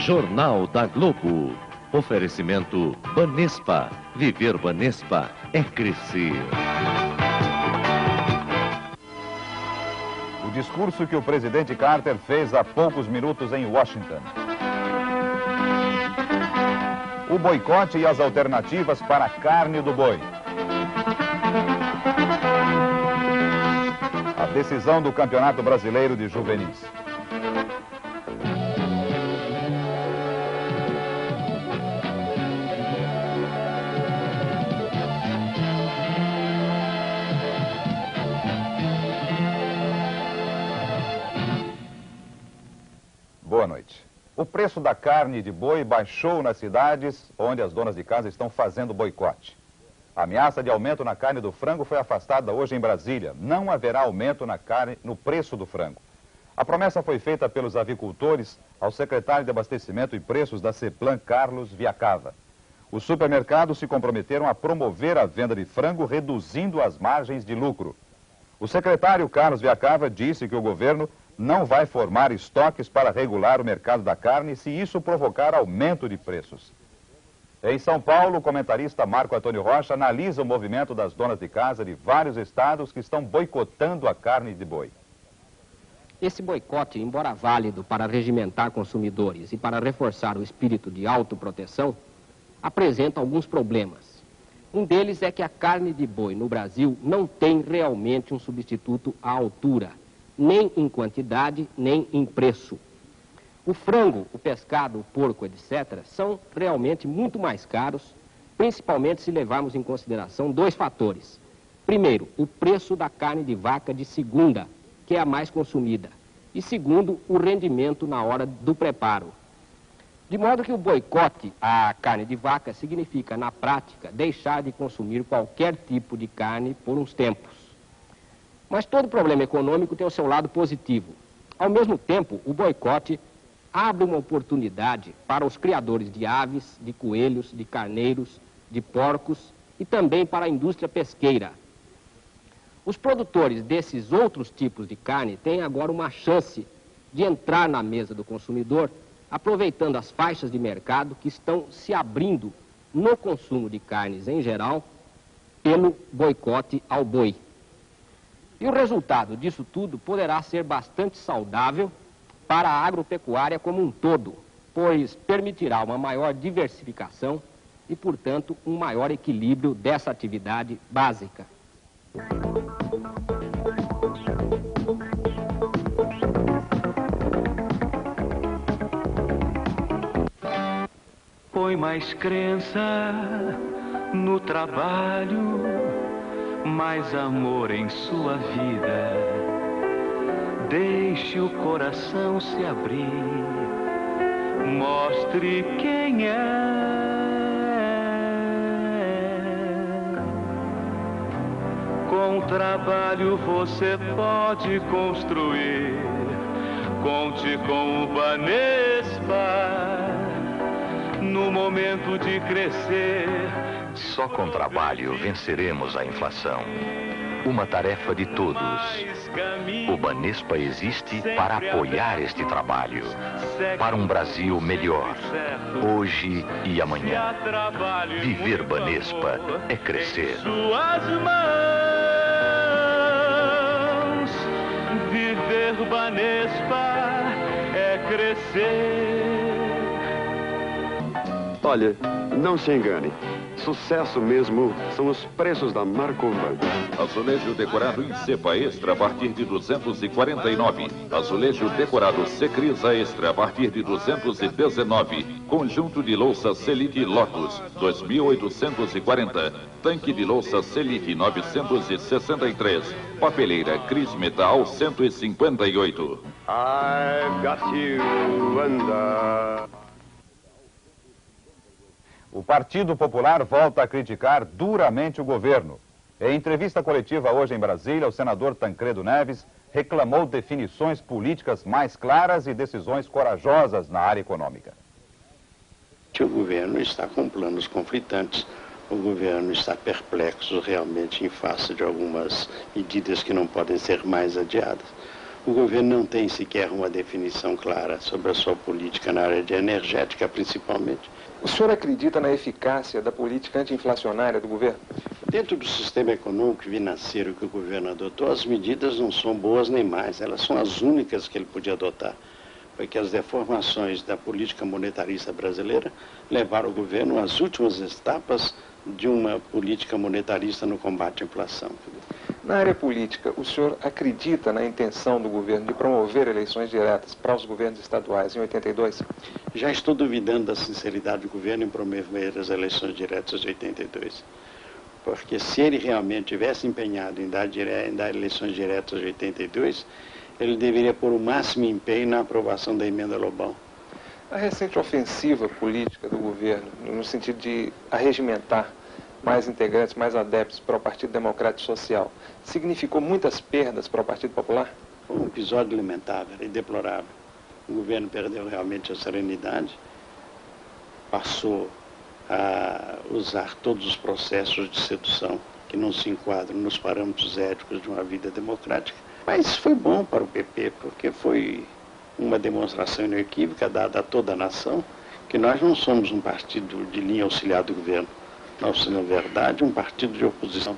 Jornal da Globo. Oferecimento Banespa. Viver Banespa é crescer. O discurso que o presidente Carter fez há poucos minutos em Washington. O boicote e as alternativas para a carne do boi. A decisão do Campeonato Brasileiro de Juvenis. Boa noite. O preço da carne de boi baixou nas cidades onde as donas de casa estão fazendo boicote. A ameaça de aumento na carne do frango foi afastada hoje em Brasília. Não haverá aumento no preço do frango. A promessa foi feita pelos avicultores ao secretário de Abastecimento e Preços da CEPLAN, Carlos Viacava. Os supermercados se comprometeram a promover a venda de frango, reduzindo as margens de lucro. O secretário Carlos Viacava disse que o governo não vai formar estoques para regular o mercado da carne se isso provocar aumento de preços. Em São Paulo, o comentarista Marco Antônio Rocha analisa o movimento das donas de casa de vários estados que estão boicotando a carne de boi. Esse boicote, embora válido para regimentar consumidores e para reforçar o espírito de autoproteção, apresenta alguns problemas. Um deles é que a carne de boi no Brasil não tem realmente um substituto à altura, nem em quantidade, nem em preço. O frango, o pescado, o porco, etc., são realmente muito mais caros, principalmente se levarmos em consideração dois fatores. Primeiro, o preço da carne de vaca de segunda, que é a mais consumida. E segundo, o rendimento na hora do preparo. De modo que o boicote à carne de vaca significa, na prática, deixar de consumir qualquer tipo de carne por uns tempos. Mas todo problema econômico tem o seu lado positivo. Ao mesmo tempo, o boicote abre uma oportunidade para os criadores de aves, de coelhos, de carneiros, de porcos e também para a indústria pesqueira. Os produtores desses outros tipos de carne têm agora uma chance de entrar na mesa do consumidor, aproveitando as faixas de mercado que estão se abrindo no consumo de carnes em geral pelo boicote ao boi. E o resultado disso tudo poderá ser bastante saudável para a agropecuária como um todo, pois permitirá uma maior diversificação e, portanto, um maior equilíbrio dessa atividade básica. Põe mais crença no trabalho, mais amor em sua vida. Deixe o coração se abrir, mostre quem é. Com trabalho você pode construir. Conte com o Banespa no momento de crescer. Só com trabalho venceremos a inflação. Uma tarefa de todos. O Banespa existe para apoiar este trabalho. Para um Brasil melhor, hoje e amanhã. Viver Banespa é crescer. Suas mãos. Viver Banespa é crescer. Olha, não se engane. Sucesso mesmo são os preços da Marcomban. Azulejo decorado em cepa extra a partir de 249. Azulejo decorado Secrisa extra a partir de 219. Conjunto de louça Selite Lotus 2.840. Tanque de louça Selite 963. Papeleira Cris Metal 158. I've got you under. O Partido Popular volta a criticar duramente o governo. Em entrevista coletiva hoje em Brasília, o senador Tancredo Neves reclamou definições políticas mais claras e decisões corajosas na área econômica. O governo está com planos conflitantes, o governo está perplexo realmente em face de algumas medidas que não podem ser mais adiadas. O governo não tem sequer uma definição clara sobre a sua política na área de energética, principalmente. O senhor acredita na eficácia da política anti-inflacionária do governo? Dentro do sistema econômico e financeiro que o governo adotou, as medidas não são boas nem más, elas são as únicas que ele podia adotar. Porque as deformações da política monetarista brasileira levaram o governo às últimas etapas de uma política monetarista no combate à inflação. Na área política, o senhor acredita na intenção do governo de promover eleições diretas para os governos estaduais em 82? Já estou duvidando da sinceridade do governo em promover as eleições diretas de 82. Porque se ele realmente tivesse empenhado em dar eleições diretas de 82, ele deveria pôr o máximo empenho na aprovação da emenda Lobão. A recente ofensiva política do governo, no sentido de arregimentar mais integrantes, mais adeptos para o Partido Democrático Social, significou muitas perdas para o Partido Popular? Foi um episódio lamentável e deplorável. O governo perdeu realmente a serenidade, passou a usar todos os processos de sedução que não se enquadram nos parâmetros éticos de uma vida democrática. Mas foi bom para o PP, porque foi uma demonstração inequívoca dada a toda a nação que nós não somos um partido de linha auxiliar do governo. Nós somos, na verdade, um partido de oposição.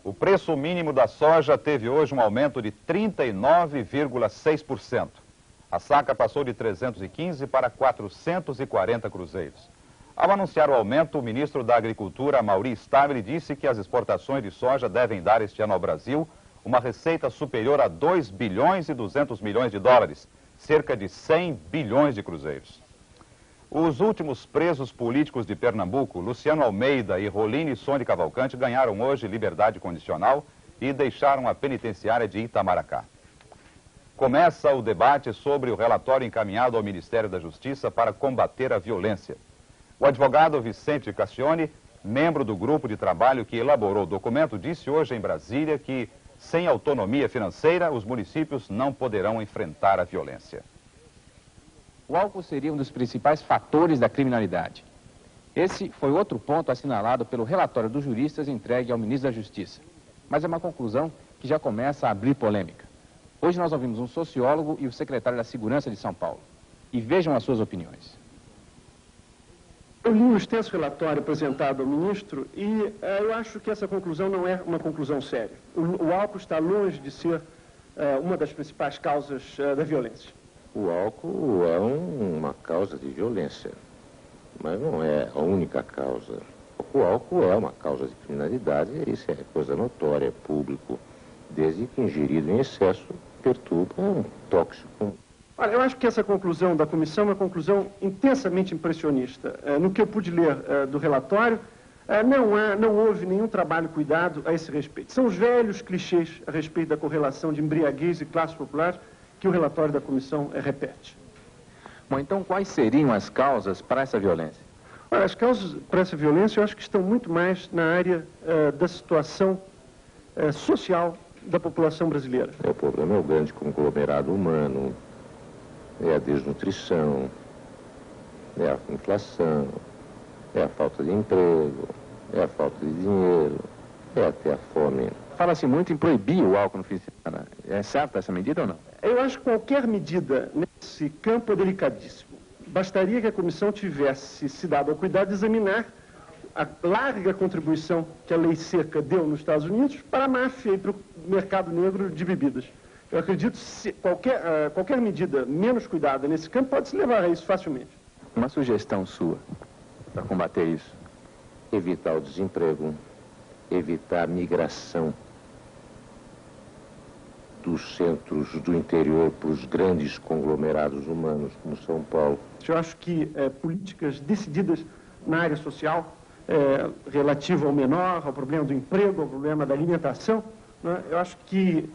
O preço mínimo da soja teve hoje um aumento de 39,6%. A saca passou de 315 para 440 cruzeiros. Ao anunciar o aumento, o ministro da Agricultura, Amaury Stabile, disse que as exportações de soja devem dar este ano ao Brasil uma receita superior a 2 bilhões e 200 milhões de dólares, cerca de 100 bilhões de cruzeiros. Os últimos presos políticos de Pernambuco, Luciano Almeida e Roline Sone Cavalcante, ganharam hoje liberdade condicional e deixaram a penitenciária de Itamaracá. Começa o debate sobre o relatório encaminhado ao Ministério da Justiça para combater a violência. O advogado Vicente Cassione, membro do grupo de trabalho que elaborou o documento, disse hoje em Brasília que, sem autonomia financeira, os municípios não poderão enfrentar a violência. O álcool seria um dos principais fatores da criminalidade. Esse foi outro ponto assinalado pelo relatório dos juristas entregue ao ministro da Justiça. Mas é uma conclusão que já começa a abrir polêmica. Hoje nós ouvimos um sociólogo e o secretário da Segurança de São Paulo. E vejam as suas opiniões. Eu li um extenso relatório apresentado ao ministro e eu acho que essa conclusão não é uma conclusão séria. O álcool está longe de ser uma das principais causas da violência. O álcool é uma causa de violência, mas não é a única causa. O álcool é uma causa de criminalidade, isso é coisa notória, é público, desde que ingerido em excesso perturba um tóxico. Olha, eu acho que essa conclusão da comissão é uma conclusão intensamente impressionista. No que eu pude ler do relatório, não houve nenhum trabalho cuidado a esse respeito. São os velhos clichês a respeito da correlação de embriaguez e classe popular que o relatório da comissão repete. Bom, então quais seriam as causas para essa violência? Olha, as causas para essa violência eu acho que estão muito mais na área da situação social da população brasileira. O problema é o grande conglomerado humano, é a desnutrição, é a inflação, é a falta de emprego, é a falta de dinheiro, é até a fome. Fala-se muito em proibir o álcool no fim de semana. É certa essa medida ou não? Eu acho que qualquer medida nesse campo é delicadíssimo. Bastaria que a comissão tivesse se dado ao cuidado de examinar a larga contribuição que a lei seca deu nos Estados Unidos para a máfia e para o mercado negro de bebidas. Eu acredito que qualquer medida menos cuidada nesse campo pode se levar a isso facilmente. Uma sugestão sua para combater isso? Evitar o desemprego, evitar a migração dos centros do interior para os grandes conglomerados humanos, como São Paulo. Eu acho que políticas decididas na área social, relativa ao menor, ao problema do emprego, ao problema da alimentação, né, eu acho que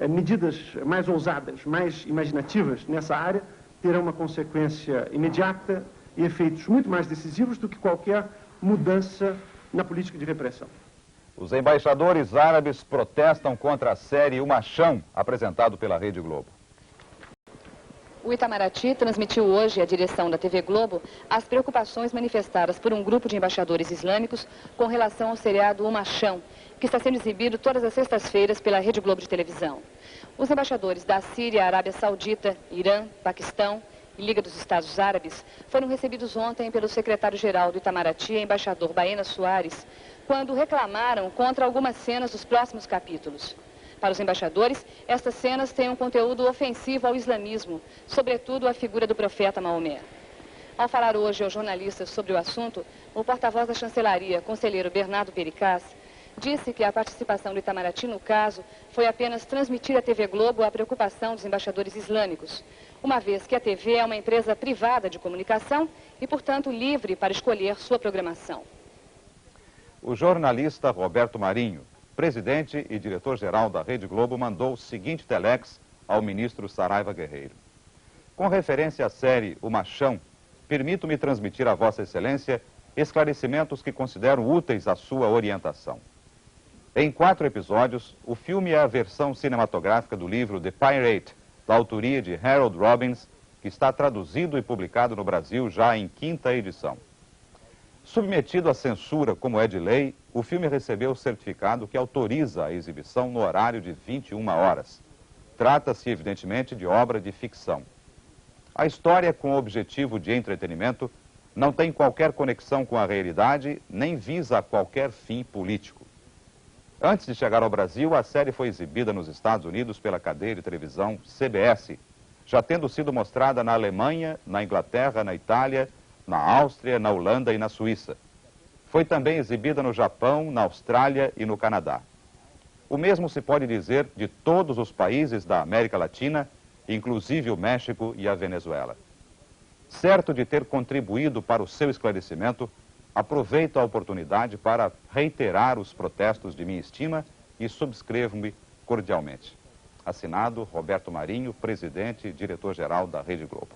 medidas mais ousadas, mais imaginativas nessa área terão uma consequência imediata e efeitos muito mais decisivos do que qualquer mudança na política de repressão. Os embaixadores árabes protestam contra a série O Machão, apresentado pela Rede Globo. O O Itamaraty transmitiu hoje à direção da TV Globo as preocupações manifestadas por um grupo de embaixadores islâmicos com relação ao seriado O Machão, que está sendo exibido todas as sextas-feiras pela Rede Globo de televisão. Os embaixadores da Síria, Arábia Saudita, Irã, Paquistão e Liga dos Estados Árabes foram recebidos ontem pelo secretário-geral do Itamaraty, embaixador Baena Soares, quando reclamaram contra algumas cenas dos próximos capítulos. Para os embaixadores, estas cenas têm um conteúdo ofensivo ao islamismo, sobretudo à figura do profeta Maomé. Ao falar hoje aos jornalistas sobre o assunto, o porta-voz da chancelaria, conselheiro Bernardo Pericaz, disse que a participação do Itamaraty no caso foi apenas transmitir à TV Globo a preocupação dos embaixadores islâmicos, uma vez que a TV é uma empresa privada de comunicação e, portanto, livre para escolher sua programação. O jornalista Roberto Marinho, presidente e diretor-geral da Rede Globo, mandou o seguinte telex ao ministro Saraiva Guerreiro. Com referência à série O Machão, permito-me transmitir a Vossa Excelência esclarecimentos que considero úteis à sua orientação. Em 4 episódios, o filme é a versão cinematográfica do livro The Pirate, da autoria de Harold Robbins, que está traduzido e publicado no Brasil já em 5ª edição. Submetido à censura, como é de lei, o filme recebeu o certificado que autoriza a exibição no horário de 21 horas. Trata-se, evidentemente, de obra de ficção. A história, com o objetivo de entretenimento, não tem qualquer conexão com a realidade, nem visa qualquer fim político. Antes de chegar ao Brasil, a série foi exibida nos Estados Unidos pela cadeia de televisão CBS, já tendo sido mostrada na Alemanha, na Inglaterra, na Itália, na Áustria, na Holanda e na Suíça. Foi também exibida no Japão, na Austrália e no Canadá. O mesmo se pode dizer de todos os países da América Latina, inclusive o México e a Venezuela. Certo de ter contribuído para o seu esclarecimento, aproveito a oportunidade para reiterar os protestos de minha estima e subscrevo-me cordialmente. Assinado Roberto Marinho, presidente e diretor-geral da Rede Globo.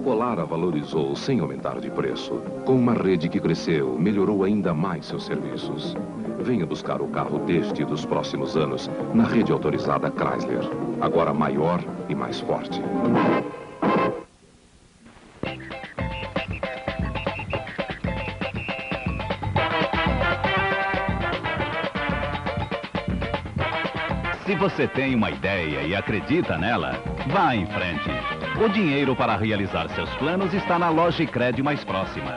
Polara valorizou sem aumentar de preço. Com uma rede que cresceu, melhorou ainda mais seus serviços. Venha buscar o carro deste e dos próximos anos na rede autorizada Chrysler. Agora maior e mais forte. Se você tem uma ideia e acredita nela, vá em frente. O dinheiro para realizar seus planos está na Logicred mais próxima.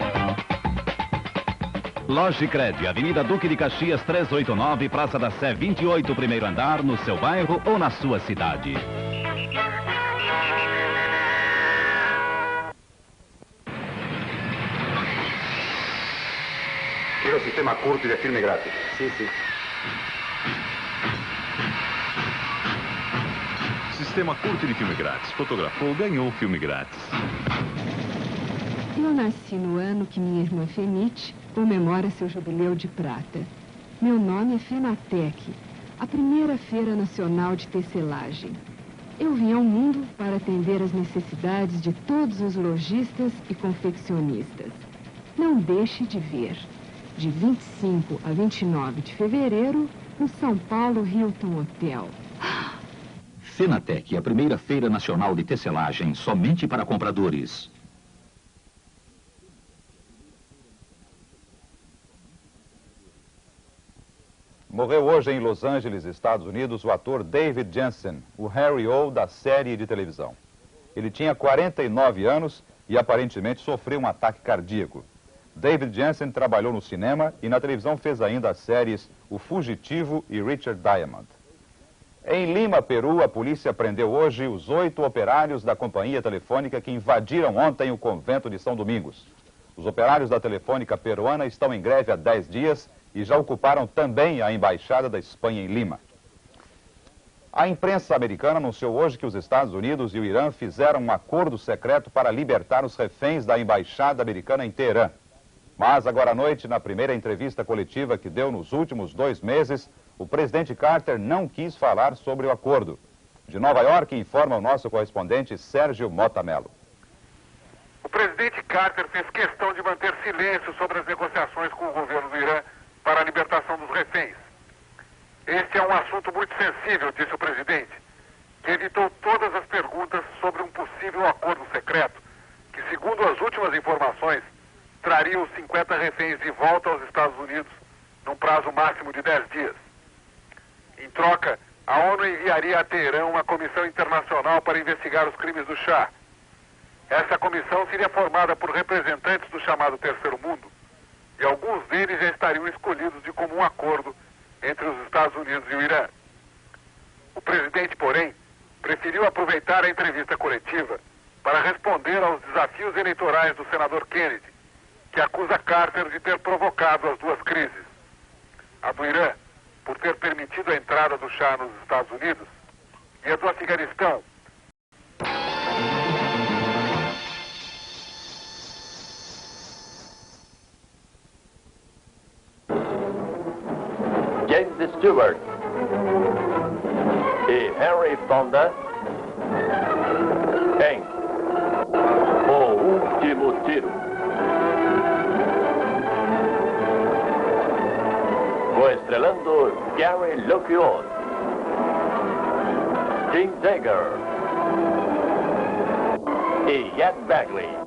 Logicred, Avenida Duque de Caxias 389, Praça da Sé 28, primeiro andar, no seu bairro ou na sua cidade. Quiero sistema curto de filme grátis. Sim, sim. Sistema curto de filme grátis. Fotografou, ganhou filme grátis. Eu nasci no ano que minha irmã Fenite comemora seu jubileu de prata. Meu nome é Fenatec, a primeira feira nacional de tecelagem. Eu vim ao mundo para atender às necessidades de todos os lojistas e confeccionistas. Não deixe de ver. De 25 a 29 de fevereiro, no São Paulo Hilton Hotel. Fenatec, a primeira feira nacional de tecelagem, somente para compradores. Morreu hoje em Los Angeles, Estados Unidos, o ator David Jensen, o Harry O da série de televisão. Ele tinha 49 anos e aparentemente sofreu um ataque cardíaco. David Jensen trabalhou no cinema e na televisão fez ainda as séries O Fugitivo e Richard Diamond. Em Lima, Peru, a polícia prendeu hoje os 8 operários da companhia telefônica que invadiram ontem o convento de São Domingos. Os operários da telefônica peruana estão em greve há 10 dias e já ocuparam também a embaixada da Espanha em Lima. A imprensa americana anunciou hoje que os Estados Unidos e o Irã fizeram um acordo secreto para libertar os reféns da embaixada americana em Teherã. Mas agora à noite, na primeira entrevista coletiva que deu nos últimos 2 meses, o presidente Carter não quis falar sobre o acordo. De Nova York, informa o nosso correspondente Sérgio Mota Mello. O presidente Carter fez questão de manter silêncio sobre as negociações com o governo do Irã para a liberação libertação dos reféns. Este é um assunto muito sensível, disse o presidente, que evitou todas as perguntas sobre um possível acordo secreto, que, segundo as últimas informações, traria os 50 reféns de volta aos Estados Unidos num prazo máximo de 10 dias. Em troca, a ONU enviaria a Teherã uma comissão internacional para investigar os crimes do Shah. Essa comissão seria formada por representantes do chamado Terceiro Mundo, e alguns deles já estariam escolhidos de comum acordo entre os Estados Unidos e o Irã. O presidente, porém, preferiu aproveitar a entrevista coletiva para responder aos desafios eleitorais do senador Kennedy, que acusa Carter de ter provocado as duas crises. A do Irã, por ter permitido a entrada do Shah nos Estados Unidos, e a do Afeganistão, James Stewart e Henry Fonda em O Último Tiro. Coestrelando Gary Luckiot, Jim Dagger e Ed Begley.